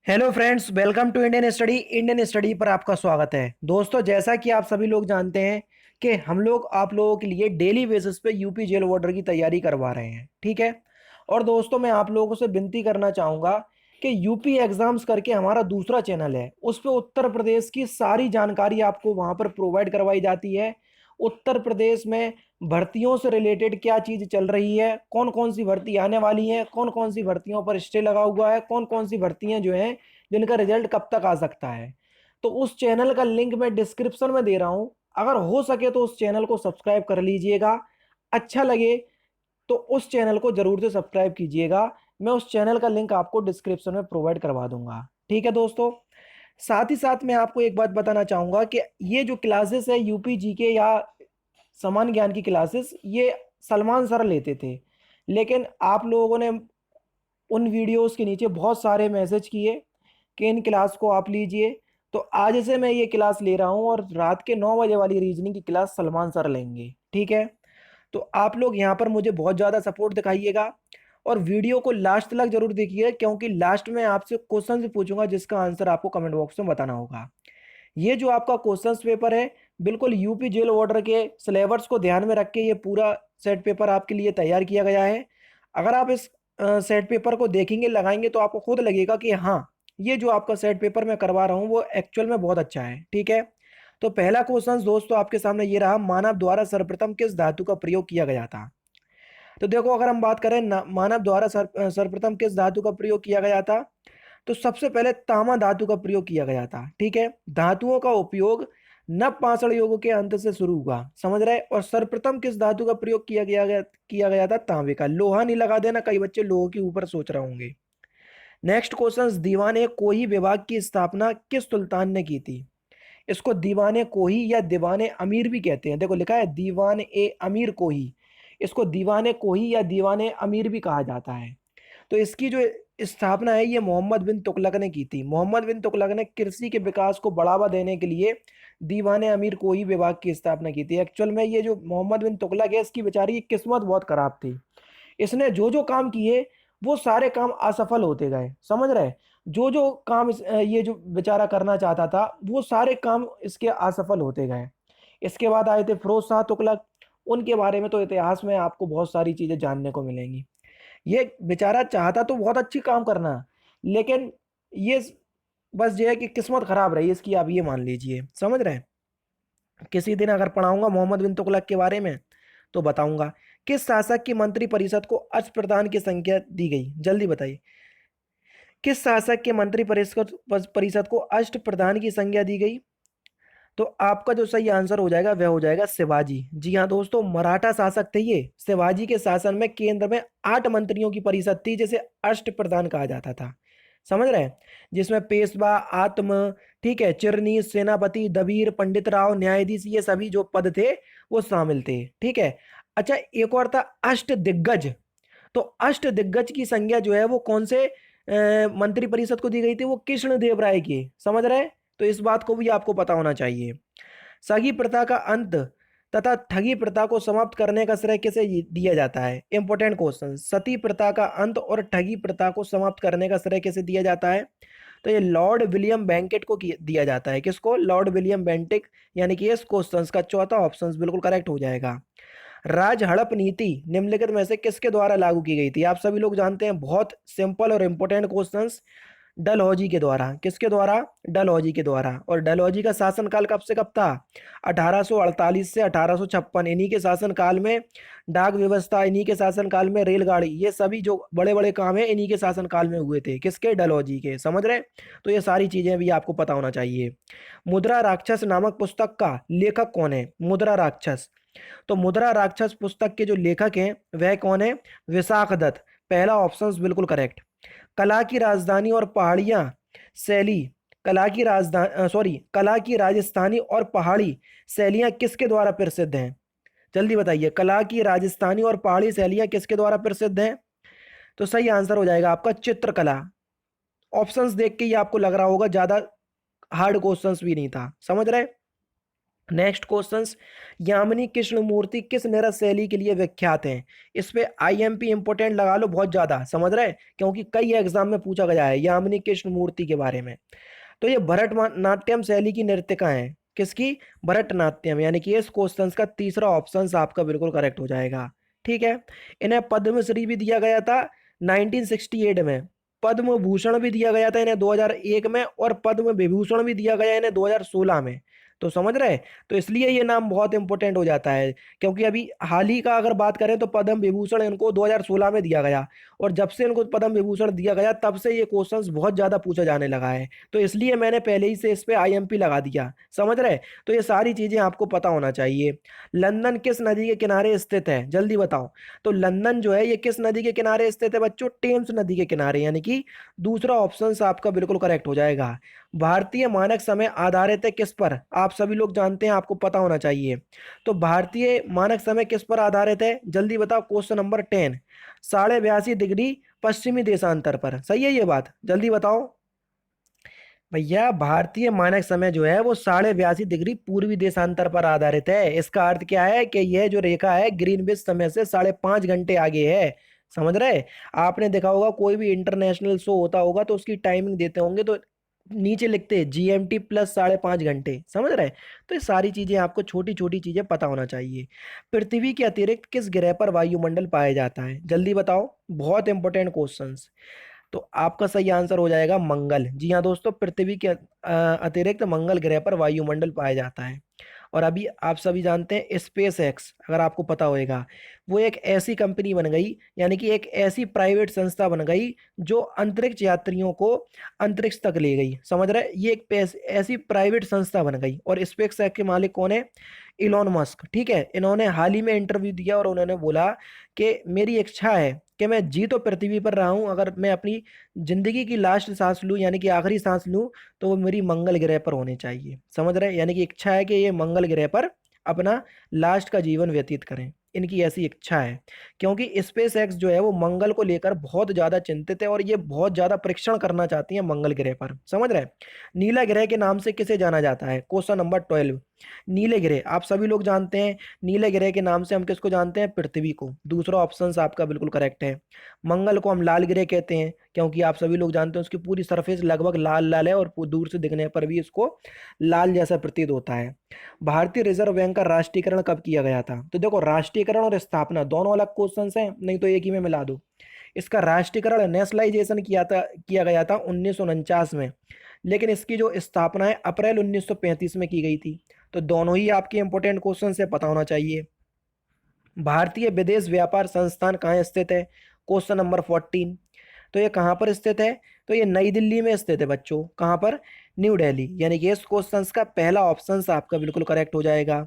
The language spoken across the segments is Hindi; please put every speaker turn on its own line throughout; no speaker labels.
Hello friends, welcome to Indian study पर आपका स्वागत है। दोस्तों, जैसा कि आप सभी लोग जानते हैं कि हम लोग आप लोगों के लिए डेली बेसिस पे यूपी जेल वार्डर की तैयारी करवा रहे हैं, ठीक है। और दोस्तों, मैं आप लोगों से विनती करना चाहूँगा कि यूपी एग्ज़ाम्स करके हमारा दूसरा चैनल है, उस पे उत्तर प्रदेश की सारी जानकारी आपको वहाँ पर प्रोवाइड करवाई जाती है। उत्तर प्रदेश में भर्तियों से रिलेटेड क्या चीज़ चल रही है, कौन कौन सी भर्ती आने वाली है, कौन कौन सी भर्तियों पर स्टे लगा हुआ है, कौन कौन सी भर्तियां जो हैं जिनका रिजल्ट कब तक आ सकता है। तो उस चैनल का लिंक मैं डिस्क्रिप्शन में दे रहा हूं। अगर हो सके तो उस चैनल को सब्सक्राइब कर लीजिएगा। अच्छा लगे तो उस चैनल को जरूर से सब्सक्राइब कीजिएगा। मैं उस चैनल का लिंक आपको डिस्क्रिप्शन में प्रोवाइड करवा दूंगा, ठीक है दोस्तों। साथ ही साथ मैं आपको एक बात बताना चाहूंगा कि ये जो क्लासेस है यूपी जीके या समान ज्ञान की क्लासेस, ये सलमान सर लेते थे। लेकिन आप लोगों ने उन वीडियोस के नीचे बहुत सारे मैसेज किए कि इन क्लास को आप लीजिए। तो आज से मैं ये क्लास ले रहा हूँ और रात के 9 बजे वाली रीजनिंग की क्लास सलमान सर लेंगे, ठीक है। तो आप लोग यहाँ पर मुझे बहुत ज़्यादा सपोर्ट दिखाइएगा और वीडियो को लास्ट तक जरूर देखिए, क्योंकि लास्ट में आपसे क्वेश्चन भी पूछूंगा जिसका आंसर आपको कमेंट बॉक्स में बताना होगा। ये जो आपका क्वेश्चंस पेपर है, बिल्कुल यूपी जेल वार्डर के सिलेबस को ध्यान में रख के ये पूरा सेट पेपर आपके लिए तैयार किया गया है। अगर आप इस सेट पेपर को देखेंगे, लगाएंगे, तो आपको खुद लगेगा कि हाँ, ये जो आपका सेट पेपर मैं करवा रहा हूँ वो एक्चुअल में बहुत अच्छा है, ठीक है। तो पहला क्वेश्चन दोस्तों आपके सामने ये रहा, मानव द्वारा सर्वप्रथम किस धातु का प्रयोग किया गया था। तो देखो, अगर हम बात करें मानव द्वारा सर्वप्रथम किस धातु का प्रयोग किया गया था, तो सबसे पहले तामा धातु का प्रयोग किया गया था, ठीक है। धातुओं का उपयोग नवपाषाण युग के अंत से शुरू हुआ, समझ रहे। और सर्वप्रथम किस धातु का प्रयोग किया गया था, तांबे का। लोहा नहीं लगा देना, कई बच्चे लोहे के ऊपर सोच रहे होंगे। नेक्स्ट क्वेश्चन, दीवाने कोही विभाग की स्थापना किस सुल्तान ने की थी। इसको दीवाने कोही या दीवाने अमीर भी कहते हैं। देखो लिखा है दीवान ए अमीर कोही, इसको दीवाने कोही या दीवाने अमीर भी कहा जाता है। तो इसकी जो स्थापना है ये मोहम्मद बिन तुगलक ने की थी। मोहम्मद बिन तुगलक ने कृषि के विकास को बढ़ावा देने के लिए दीवाने अमीर कोही विभाग की स्थापना की थी। एक्चुअल में ये जो मोहम्मद बिन तुगलक है, इसकी बेचारी की किस्मत बहुत खराब थी। इसने जो जो काम किए वो सारे काम असफल होते गए, समझ रहे। जो जो काम ये जो बेचारा करना चाहता था वो सारे काम इसके असफल होते गए। इसके बाद आए थे फिरोज शाह तुगलक। उनके बारे में तो इतिहास में आपको बहुत सारी चीजें जानने को मिलेंगी। ये बेचारा चाहता तो बहुत अच्छी काम करना, लेकिन ये बस ये है कि किस्मत खराब रही इसकी, आप ये मान लीजिए, समझ रहे हैं। किसी दिन अगर पढ़ाऊंगा मोहम्मद बिन तुगलक के बारे में तो बताऊंगा। किस शासक की मंत्री परिषद को अष्टप्रधान की संख्या दी गई, जल्दी बताइए। किस शासक के मंत्री परिषद परिषद को अष्टप्रधान की संज्ञा दी गई। तो आपका जो सही आंसर हो जाएगा वह हो जाएगा शिवाजी। जी हाँ दोस्तों, मराठा शासक थे ये। शिवाजी के शासन में केंद्र में 8 मंत्रियों की परिषद थी, जिसे अष्ट प्रधान कहा जाता था, समझ रहे हैं। जिसमें पेशवा, आत्म, ठीक है, चिरनीस, सेनापति, दबीर, पंडित राव, न्यायाधीश, ये सभी जो पद थे वो शामिल थे, ठीक है। अच्छा, एक और था अष्ट दिग्गज। तो अष्ट दिग्गज की संज्ञा जो है वो कौन से मंत्री परिषद को दी गई थी, वो कृष्ण देव राय की, समझ रहे हैं। तो इस बात को भी आपको पता होना चाहिए। सगी प्रथा का अंत तथा ठगी प्रथा को समाप्त करने का श्रेय किसे दिया जाता है। इंपॉर्टेंट क्वेश्चन, सती प्रथा का अंत और ठगी प्रथा को समाप्त करने का श्रेय किसे दिया जाता है। तो ये लॉर्ड विलियम बेंकेट को दिया जाता है। किसको, लॉर्ड विलियम बेंटिक। यानी कि इस क्वेश्चन का चौथा ऑप्शन बिल्कुल करेक्ट हो जाएगा। राज हड़प नीति निम्नलिखित में से किसके द्वारा लागू की गई थी। आप सभी लोग जानते हैं, बहुत सिंपल और इंपॉर्टेंट क्वेश्चंस। डलहौजी के द्वारा। किसके द्वारा, डलहौजी के द्वारा। और डलहौजी का शासनकाल कब से कब था, 1848 से 1856। इन्हीं के शासनकाल में डाक व्यवस्था, इन्हीं के शासनकाल में रेलगाड़ी, ये सभी जो बड़े बड़े काम है इन्हीं के शासनकाल में हुए थे। किसके, डलहौजी के, समझ रहे। तो ये सारी चीजें भी आपको पता होना चाहिए। मुद्रा राक्षस नामक पुस्तक का लेखक कौन है, मुद्रा राक्षस। तो मुद्रा राक्षस पुस्तक के जो लेखक हैं वह कौन है, विशाख दत्त। पहला ऑप्शन बिल्कुल करेक्ट। कला की राजधानी और पहाड़ियां शैली, कला की राजस्थानी और पहाड़ी शैलियां किसके द्वारा प्रसिद्ध हैं। जल्दी बताइए, कला की राजस्थानी और पहाड़ी शैलियां किसके द्वारा प्रसिद्ध हैं। तो सही आंसर हो जाएगा आपका चित्रकला। ऑप्शंस देख के ही आपको लग रहा होगा ज्यादा हार्ड क्वेश्चंस भी नहीं था, समझ रहे। नेक्स्ट क्वेश्चंस, यामिनी कृष्णमूर्ति किस नृत्य शैली के लिए विख्यात हैं? इस पे आईएमपी इंपोर्टेंट लगा लो, बहुत ज्यादा, समझ रहे हैं, क्योंकि कई एग्जाम में पूछा गया है यामिनी कृष्णमूर्ति के बारे में। तो ये भरतनाट्यम शैली की नृत्यिका है। किसकी? भरतनाट्यम, यानी कि इस क्वेश्चन का तीसरा ऑप्शन आपका बिल्कुल करेक्ट हो जाएगा। ठीक है। इन्हें पद्मश्री भी दिया गया था 1968 में, पद्म भूषण भी दिया गया था इन्हें 2001 में, और पद्म विभूषण भी दिया गया इन्हें 2016 में। तो समझ रहे हैं? तो इसलिए ये नाम बहुत इंपॉर्टेंट हो जाता है, क्योंकि अभी हाल ही का अगर बात करें तो पद्म विभूषण इनको 2016 में दिया गया, और जब से इनको पद्म विभूषण दिया गया तब से ये क्वेश्चंस बहुत ज्यादा पूछा जाने लगा है। तो इसलिए मैंने पहले ही से इस पे आईएमपी लगा दिया, समझ रहे? तो ये सारी चीजें आपको पता होना चाहिए। लंदन किस नदी के किनारे स्थित है? जल्दी बताओ। तो लंदन जो है ये किस नदी के किनारे स्थित है बच्चों? टेम्स नदी के किनारे, यानी कि दूसरा ऑप्शन आपका बिल्कुल करेक्ट हो जाएगा। भारतीय मानक समय आधारित है किस पर? आप सभी लोग जानते हैं, आपको पता होना चाहिए। तो भारतीय मानक समय किस पर आधारित है? जल्दी बताओ। क्वेश्चन नंबर 10, 82.5 डिग्री पश्चिमी देशांतर पर। सही है ये बात? जल्दी बताओ भैया। भारतीय मानक समय जो है वो 82.5 डिग्री पूर्वी देशांतर पर आधारित है। इसका अर्थ क्या है कि यह जो रेखा है ग्रीनविच समय से 5.5 घंटे आगे है। समझ रहे? आपने देखा होगा कोई भी इंटरनेशनल शो होता होगा तो उसकी टाइमिंग देते होंगे, तो नीचे लिखते हैं जीएमटी प्लस 5.5 घंटे। समझ रहे? तो ये सारी चीजें आपको छोटी छोटी चीजें पता होना चाहिए। पृथ्वी के अतिरिक्त किस ग्रह पर वायुमंडल पाया जाता है? जल्दी बताओ। बहुत इंपॉर्टेंट क्वेश्चन। तो आपका सही आंसर हो जाएगा मंगल। जी हाँ दोस्तों, पृथ्वी के अतिरिक्त मंगल ग्रह पर वायुमंडल पाया जाता है। और अभी आप सभी जानते हैं स्पेस एक्स, अगर आपको पता होएगा, वो एक ऐसी कंपनी बन गई, यानी कि एक ऐसी प्राइवेट संस्था बन गई जो अंतरिक्ष यात्रियों को अंतरिक्ष तक ले गई। समझ रहे? ये एक ऐसी प्राइवेट संस्था बन गई। और स्पेस एक्स के मालिक कौन है? Elon Musk. ठीक है। इन्होंने हाल ही में इंटरव्यू दिया और उन्होंने बोला कि मेरी इच्छा है कि मैं जी तो पृथ्वी पर रहा हूं, अगर मैं अपनी जिंदगी की लास्ट सांस लूं, यानी कि आखिरी सांस लूं, तो वो मेरी मंगल ग्रह पर होनी चाहिए। समझ रहे? यानी कि इच्छा है कि ये मंगल ग्रह पर अपना लास्ट का जीवन व्यतीत करें। इनकी ऐसी इच्छा है, क्योंकि स्पेस एक्स जो है वो मंगल को लेकर बहुत ज्यादा चिंतित है और ये बहुत ज्यादा परीक्षण करना चाहती है मंगल ग्रह पर। समझ रहे? नीला ग्रह के नाम से किसे जाना जाता है? क्वेश्चन नंबर 12, नीले ग्रह, आप सभी लोग जानते हैं नीले ग्रह के नाम से हम किसको जानते हैं? पृथ्वी को। दूसरा ऑप्शन आपका बिल्कुल करेक्ट है। मंगल को हम लाल ग्रह कहते हैं, क्योंकि आप सभी लोग जानते हैं उसकी पूरी सरफेस लगभग लाल लाल है, और दूर से दिखने पर भी इसको लाल जैसा प्रतीत होता है। भारतीय रिजर्व बैंक का राष्ट्रीयकरण कब किया गया था? तो देखो, राष्ट्रीयकरण और स्थापना दोनों अलग क्वेश्चन हैं, नहीं तो एक ही में मिला दो। इसका राष्ट्रीयकरण, नेशनलाइजेशन किया गया था 1949 में, लेकिन इसकी जो स्थापना है अप्रैल 1935 में की गई थी। तो दोनों ही आपके इंपॉर्टेंट क्वेश्चन से पता होना चाहिए। भारतीय विदेश व्यापार संस्थान कहाँ स्थित है? Question number 14। तो ये कहाँ पर स्थित है? तो ये नई दिल्ली में स्थित है बच्चों। कहाँ पर? न्यू दिल्ली। यानी कि इस क्वेश्चन का पहला ऑप्शन आपका बिल्कुल करेक्ट हो जाएगा।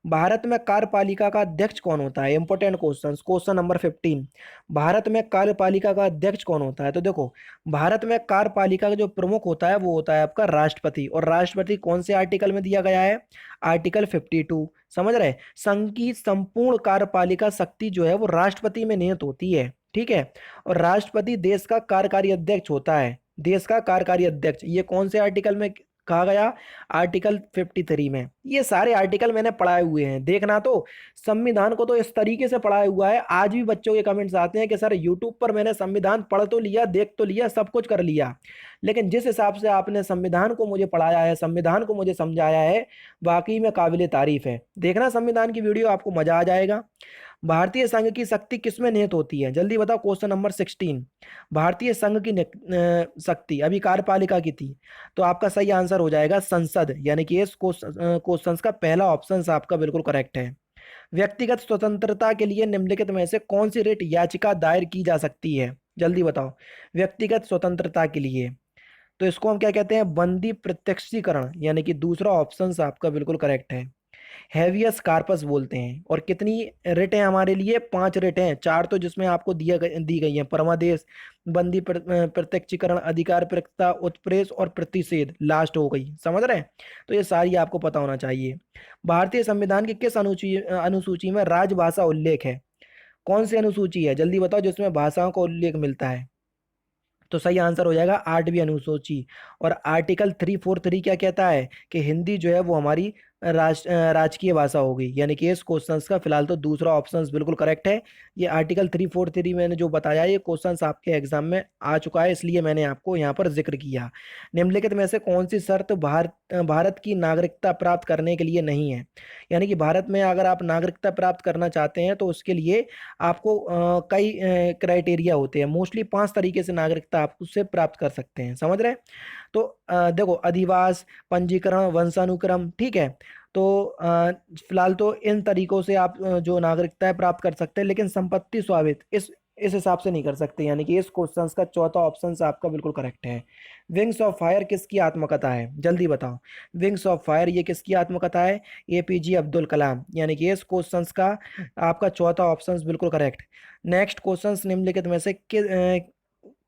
भारत में कार्यपालिका का अध्यक्ष कौन होता है? Important question, question number 15। Bharat में कार्यपालिका का अध्यक्ष कौन होता है? तो देखो, भारत में कार्यपालिका का जो प्रमुख होता है वो होता है आपका राष्ट्रपति। और राष्ट्रपति कौन से आर्टिकल में दिया गया है? आर्टिकल 52। समझ रहे? संघ की संपूर्ण कार्यपालिका शक्ति जो है वो राष्ट्रपति में निहित होती है। ठीक है। और राष्ट्रपति देश का कार्यकारी अध्यक्ष होता है। देश का कार्यकारी अध्यक्ष, ये कौन से आर्टिकल में कहा गया? आर्टिकल 53 में। ये सारे आर्टिकल मैंने पढ़ाए हुए हैं, देखना। तो संविधान को तो इस तरीके से पढ़ाया हुआ है, आज भी बच्चों के कमेंट्स आते हैं कि सर यूट्यूब पर मैंने संविधान पढ़ तो लिया, देख तो लिया, सब कुछ कर लिया, लेकिन जिस हिसाब से आपने संविधान को मुझे पढ़ाया है, संविधान को मुझे समझाया है, वाकई में काबिले तारीफ है। देखना संविधान की वीडियो, आपको मजा आ जाएगा। भारतीय संघ की शक्ति किसमें निहित होती है? जल्दी बताओ। Question number 16। भारतीय संघ की शक्ति अभी कार्यपालिका की थी, तो आपका सही आंसर हो जाएगा संसद। यानी कि इस क्वेश्चन का पहला ऑप्शन आपका बिल्कुल करेक्ट है। व्यक्तिगत स्वतंत्रता के लिए निम्नलिखित में से कौन सी रिट याचिका दायर की जा सकती है? जल्दी बताओ। व्यक्तिगत स्वतंत्रता के लिए, तो इसको हम क्या कहते हैं? बंदी प्रत्यक्षीकरण। यानी कि दूसरा ऑप्शन आपका बिल्कुल करेक्ट है। हैवियस कार्पस बोलते हैं। और कितनी रेट है हमारे लिए? 5 रेट हैं, 4 तो जिसमें आपको दी गई है: परमादेश, बंदी प्रत्यक्षीकरण, अधिकार प्रक्ता, उत्प्रेष और प्रतिषेध लास्ट हो गई। समझ रहे हैं? तो ये सारी आपको पता होना चाहिए। भारतीय संविधान की किस अनुसूची में राजभाषा उल्लेख है? कौन सी अनुसूची है? जल्दी बताओ, जिसमें भाषाओं का उल्लेख मिलता है। तो सही आंसर हो जाएगा 8वीं अनुसूची। और आर्टिकल 343 क्या कहता है? कि हिंदी जो है वो हमारी राजकीय भाषा होगी, यानी कि इस क्वेश्चंस का फिलहाल तो दूसरा ऑप्शन बिल्कुल करेक्ट है। ये आर्टिकल 343 मैंने जो बताया ये क्वेश्चंस आपके एग्जाम में आ चुका है, इसलिए मैंने आपको यहाँ पर जिक्र किया। निम्नलिखित में से कौन सी शर्त भारत की नागरिकता प्राप्त करने के लिए नहीं है? यानी कि भारत में अगर आप नागरिकता प्राप्त करना चाहते हैं तो उसके लिए आपको कई क्राइटेरिया होते हैं। मोस्टली 5 तरीके से नागरिकता आप उससे प्राप्त कर सकते हैं, समझ रहे हैं? तो देखो, अधिवास, पंजीकरण, वंशानुक्रम, ठीक है। तो फिलहाल तो इन तरीकों से आप जो नागरिकता प्राप्त कर सकते हैं, लेकिन संपत्ति स्वामित्व इस हिसाब से नहीं कर सकते, यानी कि इस क्वेश्चन का चौथा ऑप्शन आपका बिल्कुल करेक्ट है। विंग्स ऑफ फायर किसकी आत्मकथा है? जल्दी बताओ। विंग्स ऑफ फायर ये किसकी आत्मकथा है? एपीजे अब्दुल कलाम, यानी कि इस क्वेश्चन का आपका चौथा ऑप्शन बिल्कुल करेक्ट। नेक्स्ट क्वेश्चन निम्नलिखित में से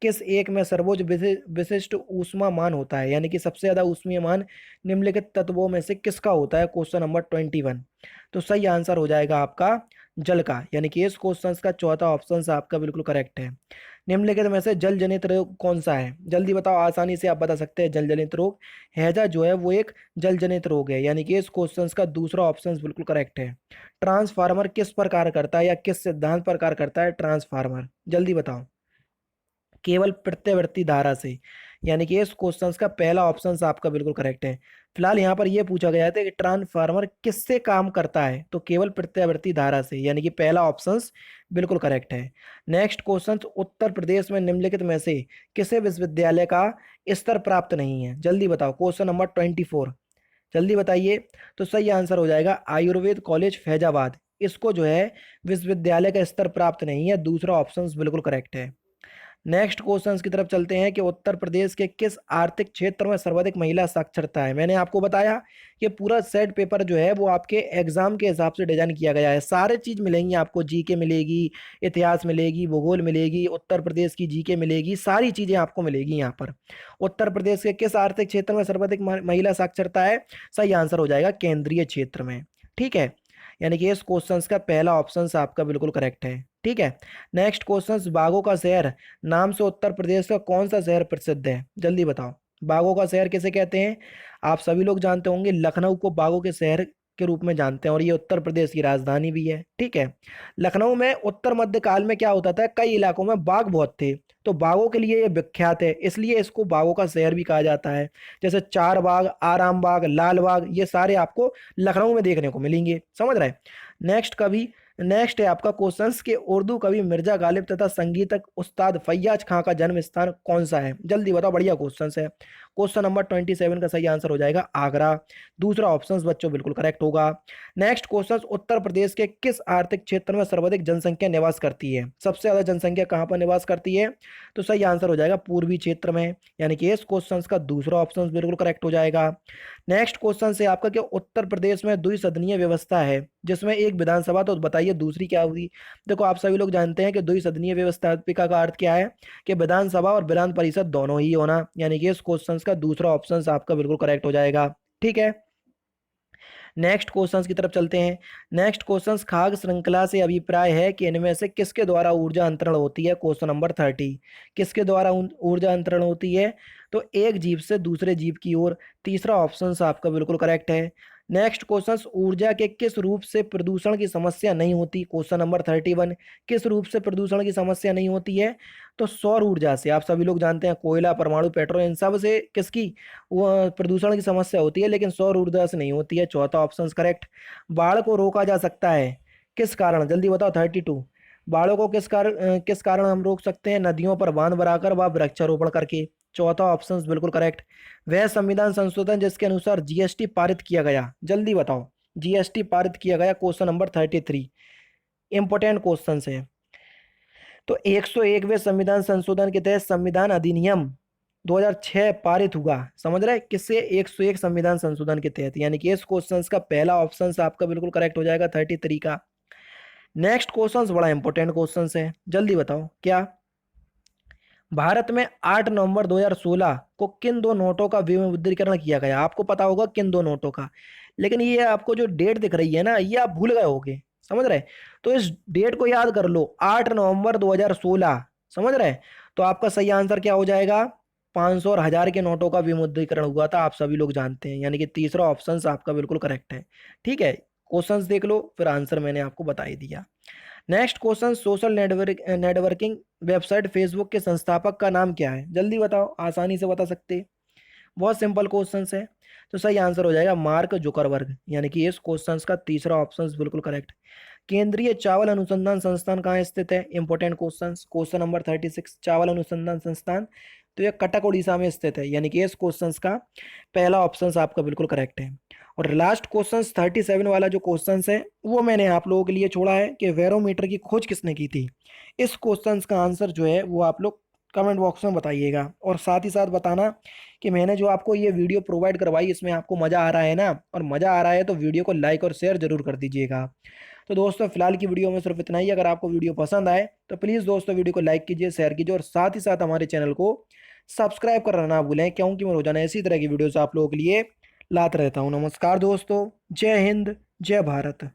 किस एक में सर्वोच्च विशिष्ट ऊष्मामान होता है? यानी कि सबसे ज्यादा ऊष्मीय मान निम्नलिखित तत्वों में से किसका होता है? Question number 21। तो सही आंसर हो जाएगा आपका जल का, यानी कि इस क्वेश्चन का चौथा ऑप्शन आपका बिल्कुल करेक्ट है। निम्नलिखित में से जल जनित रोग कौन सा है? जल्दी बताओ, आसानी से आप बता सकते हैं। जल जनित रोग, हैजा जो है वो एक जल जनित रोग है, यानी कि इस क्वेश्चन का दूसरा ऑप्शन बिल्कुल करेक्ट है। ट्रांसफार्मर किस पर कार्य करता है या किस सिद्धांत पर कार्य करता है ट्रांसफार्मर? जल्दी बताओ। केवल प्रत्यावर्ती धारा से, यानी कि इस क्वेश्चन का पहला ऑप्शन आपका बिल्कुल करेक्ट है। फिलहाल यहाँ पर यह पूछा गया था कि ट्रांसफार्मर किससे काम करता है, तो केवल प्रत्यावर्ती धारा से, यानी कि पहला ऑप्शन बिल्कुल करेक्ट है। नेक्स्ट क्वेश्चन, उत्तर प्रदेश में निम्नलिखित में से किसे विश्वविद्यालय का स्तर प्राप्त नहीं है? जल्दी बताओ। क्वेश्चन नंबर 24, जल्दी बताइए। तो सही आंसर हो जाएगा आयुर्वेद कॉलेज फैजाबाद, इसको जो है विश्वविद्यालय का स्तर प्राप्त नहीं है, दूसरा ऑप्शन बिल्कुल करेक्ट है। नेक्स्ट क्वेश्चन की तरफ चलते हैं कि उत्तर प्रदेश के किस आर्थिक क्षेत्र में सर्वाधिक महिला साक्षरता है? मैंने आपको बताया कि पूरा सेट पेपर जो है वो आपके एग्जाम के हिसाब से डिजाइन किया गया है। सारे चीज मिलेंगी आपको, जीके मिलेगी, इतिहास मिलेगी, भूगोल मिलेगी, उत्तर प्रदेश की जीके मिलेगी, सारी चीजें आपको मिलेगी यहाँ पर। उत्तर प्रदेश के किस आर्थिक क्षेत्र में सर्वाधिक महिला साक्षरता है? सही आंसर हो जाएगा केंद्रीय क्षेत्र में, ठीक है। यानी कि इस क्वेश्चन का पहला ऑप्शन आपका बिल्कुल करेक्ट है, ठीक है। नेक्स्ट क्वेश्चन, बागों का शहर नाम से उत्तर प्रदेश का कौन सा शहर प्रसिद्ध है? जल्दी बताओ। बागों का शहर किसे कहते हैं? आप सभी लोग जानते होंगे, लखनऊ को बागों के शहर के रूप में जानते हैं और ये उत्तर प्रदेश की राजधानी भी है, ठीक है। लखनऊ में उत्तर मध्य काल में क्या होता था, कई इलाकों में बाग बहुत थे, तो बागों के लिए ये विख्यात है, इसलिए इसको बागों का शहर भी कहा जाता है। जैसे चार बाग, आराम बाग, लाल बाग, ये सारे आपको लखनऊ में देखने को मिलेंगे, समझ रहे हैं? नेक्स्ट है आपका क्वेश्चंस के उर्दू कवि मिर्जा गालिब तथा संगीतक उस्ताद फैयाज खां का जन्म स्थान कौन सा है? जल्दी बताओ, बढ़िया क्वेश्चंस है। क्वेश्चन नंबर 27 का सही आंसर हो जाएगा आगरा, दूसरा ऑप्शन बच्चों बिल्कुल करेक्ट होगा। नेक्स्ट क्वेश्चन, उत्तर प्रदेश के किस आर्थिक क्षेत्र में सर्वाधिक जनसंख्या निवास करती है? सबसे ज्यादा जनसंख्या कहां पर निवास करती है? तो सही आंसर हो जाएगा पूर्वी क्षेत्र में, यानी कि इस क्वेश्चन का दूसरा ऑप्शन बिल्कुल करेक्ट हो जाएगा। नेक्स्ट क्वेश्चन से आपका, कि उत्तर प्रदेश में द्विसदनीय व्यवस्था है जिसमें एक विधानसभा, तो बताइए दूसरी क्या होगी? देखो, आप सभी लोग जानते हैं कि द्विसदनीय व्यवस्थापिका का अर्थ क्या है, कि विधानसभा और विधान परिषद दोनों ही होना, यानी कि इस क्वेश्चन का दूसरा ऑप्शन आपका बिल्कुल करेक्ट हो जाएगा, ठीक है। नेक्स्ट क्वेश्चंस की तरफ चलते हैं। नेक्स्ट क्वेश्चंस, खाद्य श्रृंखला से अभिप्राय है कि इनमें से किसके द्वारा ऊर्जा अंतरण होती है? क्वेश्चन नंबर 30, किसके द्वारा ऊर्जा अंतरण होती है? तो एक जीव से दूसरे जीव की ओर, तीसरा ऑप्शन आपका बिल्कुल करेक्ट है। नेक्स्ट क्वेश्चन, ऊर्जा के किस रूप से प्रदूषण की समस्या नहीं होती? क्वेश्चन नंबर 31, किस रूप से प्रदूषण की समस्या नहीं होती है? तो सौर ऊर्जा से, आप सभी लोग जानते हैं कोयला, परमाणु, पेट्रोल, इन सब से किसकी वो प्रदूषण की समस्या होती है, लेकिन सौर ऊर्जा से नहीं होती है, चौथा ऑप्शन करेक्ट। बाढ़ को रोका जा सकता है किस कारण? जल्दी बताओ। 32, बाढ़ों को किस कारण हम रोक सकते हैं? नदियों पर बांध बनाकर व वृक्षारोपण करके, चौथा ऑप्शन बिल्कुल करेक्ट। वह संविधान संशोधन जिसके अनुसार जीएसटी पारित किया गया, जल्दी बताओ। जीएसटी पारित किया गया, क्वेश्चन नंबर 33, इंपोर्टेंट क्वेश्चन है। तो 101वें संविधान संशोधन के तहत संविधान अधिनियम 2006 पारित हुआ, समझ रहे हैं? किससे? 101 संविधान संशोधन के तहत, यानी कि इस क्वेश्चन का पहला ऑप्शन आपका बिल्कुल करेक्ट हो जाएगा 33 का। नेक्स्ट क्वेश्चन बड़ा इंपॉर्टेंट क्वेश्चन है, जल्दी बताओ क्या? भारत में 8 नवंबर 2016 को किन दो नोटों का विमुद्रीकरण किया गया? आपको पता होगा किन दो नोटों का, लेकिन ये आपको जो डेट दिख रही है ना, ये आप भूल गए होगे, समझ रहे? तो इस डेट को याद कर लो, 8 नवंबर 2016, समझ रहे? तो आपका सही आंसर क्या हो जाएगा? 500 और 1000 के नोटों का विमुद्रीकरण हुआ था, आप सभी लोग जानते हैं। यानी कि तीसरा ऑप्शन आपका बिल्कुल करेक्ट है। ठीक है, क्वेश्चंस देख लो, फिर आंसर मैंने आपको बता ही दिया। Next question, social networking website Facebook के संस्थापक का नाम क्या है? जल्दी बताओ, आसानी से बता सकते। बहुत सिंपल क्वेश्चन है। तो सही आंसर हो जाएगा मार्क जुकरबर्ग। यानी कि इस क्वेश्चन का तीसरा ऑप्शन बिल्कुल करेक्ट। केंद्रीय चावल अनुसंधान संस्थान कहाँ स्थित है? इंपॉर्टेंट क्वेश्चन, क्वेश्चन नंबर 36, चावल अनुसंधान संस्थान तो ये कटक उड़ीसा में स्थित है। यानी कि इस क्वेश्चन का पहला ऑप्शन आपका बिल्कुल करेक्ट है। और लास्ट क्वेश्चन 37 वाला जो क्वेश्चन है वो मैंने आप लोगों के लिए छोड़ा है कि वेरोमीटर की खोज किसने की थी। इस क्वेश्चन का आंसर जो है वो आप लोग कमेंट बॉक्स में बताइएगा, और साथ ही साथ बताना कि मैंने जो आपको ये वीडियो प्रोवाइड करवाई इसमें आपको मज़ा आ रहा है ना, और मज़ा आ रहा है तो वीडियो को लाइक और शेयर जरूर कर दीजिएगा। तो दोस्तों फिलहाल की वीडियो में सिर्फ इतना ही। अगर आपको वीडियो पसंद आए तो प्लीज़ दोस्तों वीडियो को लाइक कीजिए, शेयर कीजिए, और साथ ही साथ हमारे चैनल को सब्सक्राइब करना ना भूलें, क्योंकि मैं रोजाना इसी तरह की वीडियोस आप लोगों के लिए लाता रहता हूँ। नमस्कार दोस्तों, जय हिंद, जय भारत।